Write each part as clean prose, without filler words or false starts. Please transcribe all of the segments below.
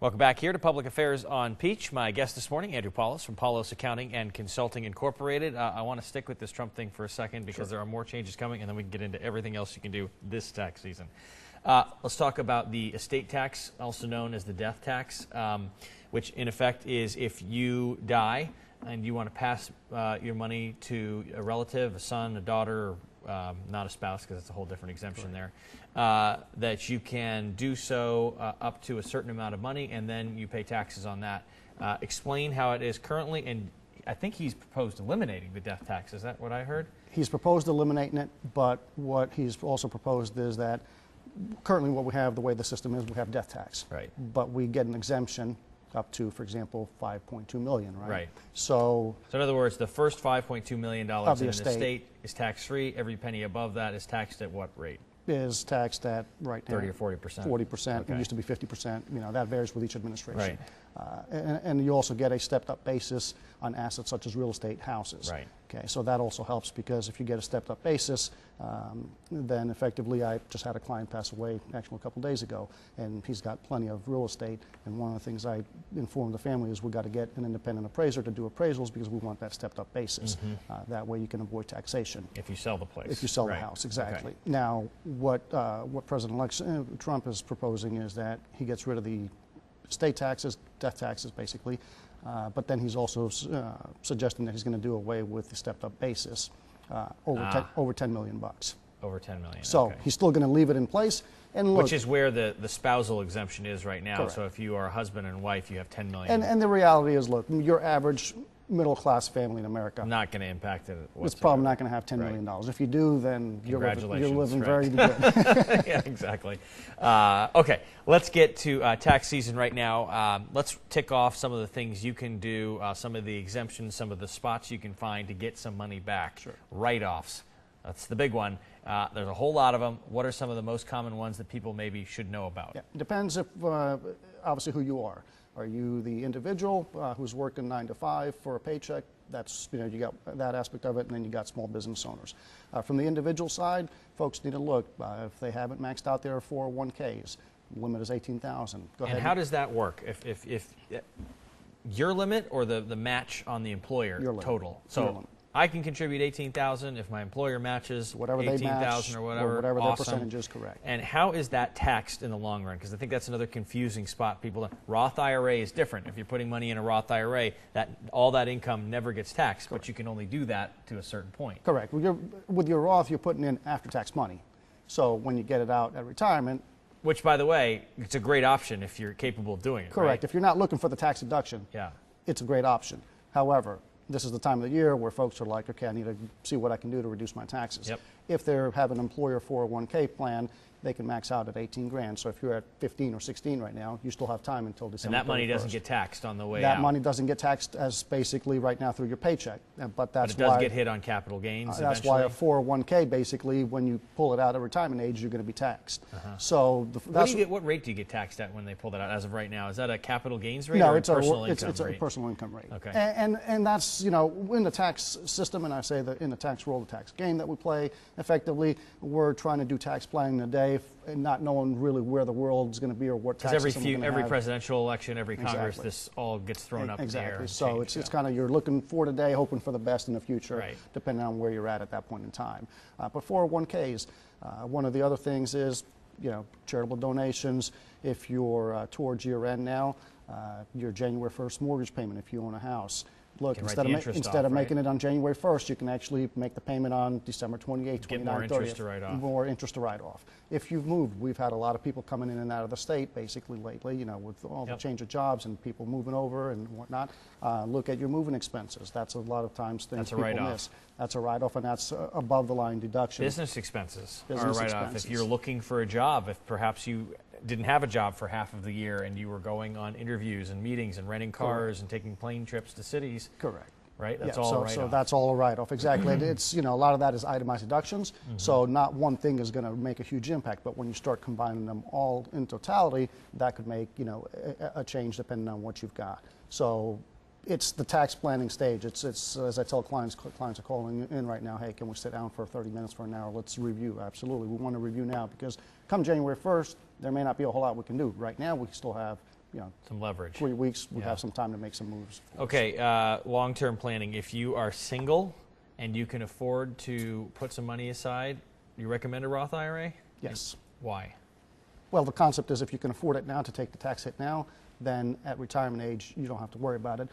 Welcome back here to Public Affairs on Peach. My guest this morning, Andrew Paulos from Paulos Accounting and Consulting Incorporated. I want to stick with this Trump thing for a second because there are more changes coming, and then we can get into everything else you can do this tax season. Let's talk about the estate tax, also known as the death tax, which in effect is if you die and you want to pass your money to a relative, a son, a daughter, not a spouse because it's a whole different exemption there, that you can do so up to a certain amount of money, and then you pay taxes on that. Explain how it is currently, and I think he's proposed eliminating the death tax. Is that what I heard? He's proposed eliminating it, but what he's also proposed is that currently what we have, the way the system is, we have death tax. Right. But we get an exemption up to, for example, $5.2 million, right? Right. So in other words, the first $5.2 million in an estate estate is tax-free. Every penny above that is taxed at what rate? is taxed at right now 30 or 40%. 40%. Okay. It used to be 50%. You know, that varies with each administration. Right. And you also get a stepped-up basis on assets such as real estate, houses. Right. Okay, so that also helps because if you get a stepped-up basis, then effectively, I just had a client pass away actually a couple days ago, and he's got plenty of real estate. And one of the things I informed the family is we've got to get an independent appraiser to do appraisals because we want that stepped-up basis. That way, you can avoid taxation. If you sell the place. If you sell Right. the house, exactly. Okay. Now, what President-elect Trump is proposing is that he gets rid of the estate taxes, death taxes, basically. But then he's also suggesting that he's going to do away with the stepped-up basis over 10 million bucks. Over 10 million. So okay. he's still going to leave it in place. And look, Which is where the spousal exemption is right now. Correct. So if you are a husband and wife, you have 10 million. and the reality is, look, your average middle-class family in America, Not going to impact it whatsoever. it's probably not going to have $10 Right. million. If you do, then you're Congratulations, living right. very good. Yeah, exactly. Okay, let's get to tax season right now. Let's tick off some of the things you can do, some of the exemptions, some of the spots you can find to get some money back. Sure. Write-offs. That's the big one. There's a whole lot of them. What are some of the most common ones that people maybe should know about? Yeah, it depends if, obviously, who you are. Are you the individual who's working 9 to 5 for a paycheck? That's, you know, you got that aspect of it, and then you got small business owners. From the individual side, folks need to look if they haven't maxed out their 401ks. Limit is $18,000. Go ahead. And how does that work? If your limit or the match on the employer Your limit. total? Your So limit. I can contribute $18,000 if my employer matches Whatever they match, $18,000 or whatever. whatever their Awesome. percentage is, correct. And how is that taxed in the long run? Because I think that's another confusing spot. People, Roth IRA is different. If you're putting money in a Roth IRA, all that income never gets taxed, but you can only do that to a certain point. Correct. With your Roth, you're putting in after-tax money. So when you get it out at retirement, Which, by the way, it's a great option if you're capable of doing it. correct. Right? If you're not looking for the tax deduction, Yeah. it's a great option. However, this is the time of the year where folks are like, okay, I need to see what I can do to reduce my taxes. Yep. If they have an employer 401k plan, they can max out at 18 grand. So if you're at 15 or 16 right now, you still have time until And December that money 31st. doesn't get taxed on the way That out. money doesn't get taxed as basically right now through your paycheck. But But that's it does why get hit on capital gains that's why a eventually. 401k basically, when you pull it out at retirement age, you're going to be taxed. So What rate do you get taxed at when they pull that out as of right now? Is that a capital gains rate no, or it's a personal it's income a rate? personal income rate. Okay. And that's, you know, in the tax system, and I say that in the tax world, the tax game that we play, effectively, we're trying to do tax planning today and not knowing really where the world's going to be or what tax Because system we're gonna every have. presidential election, every Congress, Exactly. this all gets thrown up in the air. Exactly. and So changed, it's kind of you're looking for today, hoping for the best in the future, Right. depending on where you're at that point in time. But 401ks, one of the other things is, you know, charitable donations. If you're towards year end now, your January 1st mortgage payment if you own a house. Look, can write instead the of, interest instead off, of right? making it on January 1st, you can actually make the payment on December 28th, 29th, Get more 30th. interest to write off. More interest to write off. If you've moved, we've had a lot of people coming in and out of the state basically lately, you know, with all the Yep. change of jobs and people moving over and whatnot. Look at your moving expenses. That's a lot of times things That's a people write-off. miss. That's a write-off, and that's above the line deduction. Business expenses are Business right off. expenses. If you're looking for a job, if perhaps you didn't have a job for half of the year and you were going on interviews and meetings and renting cars and taking plane trips to cities, Correct. right? That's Yeah, all so, right so off. that's all a write-off, exactly. And it's, you know, a lot of that is itemized deductions, so not one thing is going to make a huge impact, but when you start combining them all in totality, that could make, you know, a change depending on what you've got. So it's the tax planning stage. It's as I tell clients are calling in right now, hey, can we sit down for 30 minutes, for an hour, let's review. Absolutely, we want to review now because come January 1st, there may not be a whole lot we can do. Right now, we still have Some leverage. 3 weeks, we Yeah. have some time to make some moves. Okay, long-term planning. If you are single and you can afford to put some money aside, you recommend a Roth IRA? Yes. Why? Well, the concept is if you can afford it now to take the tax hit now, then at retirement age, you don't have to worry about it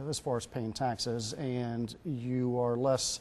as far as paying taxes, and you are less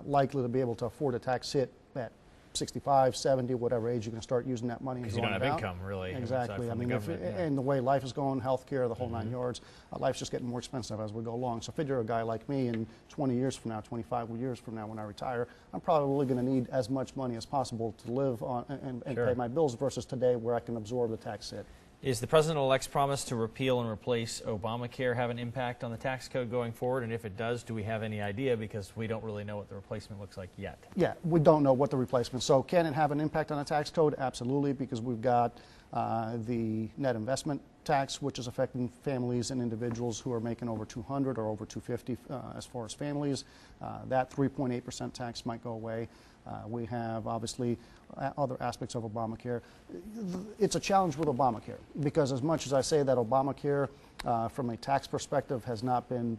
likely to be able to afford a tax hit at 65, 70, whatever age you can start using that money. Because you don't have income, really. Exactly. Aside I from mean, the government, yeah. and the way life is going, healthcare, the whole 9 yards, life's just getting more expensive as we go along. So figure a guy like me in 20 years from now, 25 years from now when I retire, I'm probably going to need as much money as possible to live on and Sure. pay my bills versus today where I can absorb the tax hit. Is the President-elect's promise to repeal and replace Obamacare have an impact on the tax code going forward? And if it does, do we have any idea? Because we don't really know what the replacement looks like yet. Yeah, we don't know what the replacement. So can it have an impact on the tax code? Absolutely, because we've got the net investment tax, which is affecting families and individuals who are making over 200 or over 250 as far as families. That 3.8% tax might go away. We have obviously other aspects of Obamacare. It's a challenge with Obamacare because as much as I say that Obamacare from a tax perspective has not been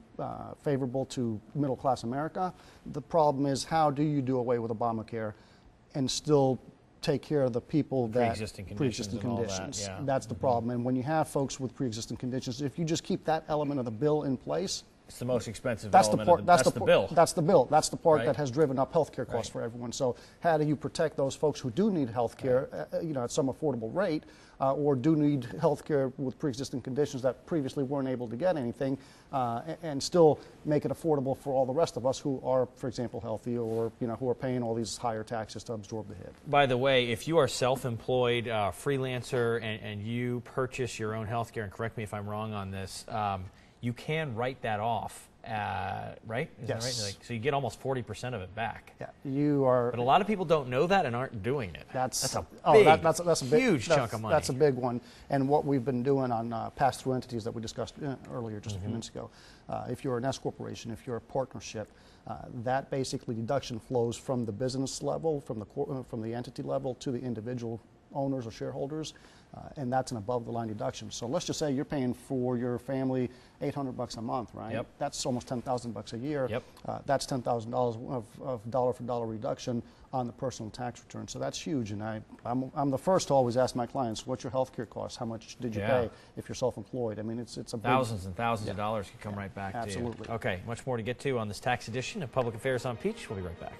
favorable to middle class America, the problem is how do you do away with Obamacare and still take care of the people that pre-existing and all that, yeah. That's the problem. And when you have folks with pre-existing conditions, if you just keep that element of the bill in place, It's the most expensive that's the element part. of That's the bill. That's the bill. That's the part Right. that has driven up healthcare costs Right. for everyone. So, how do you protect those folks who do need healthcare, at some affordable rate, or do need healthcare with pre-existing conditions that previously weren't able to get anything, and still make it affordable for all the rest of us who are, for example, healthy or who are paying all these higher taxes to absorb the hit. By the way, if you are self-employed, freelancer, and you purchase your own health care, and correct me if I'm wrong on this, you can write that off, right? Is Yes. that right? So you get almost 40% of it back. Yeah, you are. But a lot of people don't know that and aren't doing it. That's a oh, big, that's a big, huge chunk of money. That's a big one. And what we've been doing on pass-through entities that we discussed earlier just a few minutes ago, if you're an S corporation, if you're a partnership, that basically deduction flows from the business level, from the entity level to the individual owners or shareholders, and that's an above-the-line deduction. So let's just say you're paying for your family $800 a month, right? Yep. That's almost $10,000 a year. Yep. That's $10,000 of dollar-for-dollar reduction on the personal tax return. So that's huge, and I'm the first to always ask my clients, "What's your health care cost? How much did you pay if you're self-employed?" I mean, it's a big, thousands and thousands of dollars could come right back to you. Absolutely. Okay, much more to get to on this tax edition of Public Affairs on Peach. We'll be right back.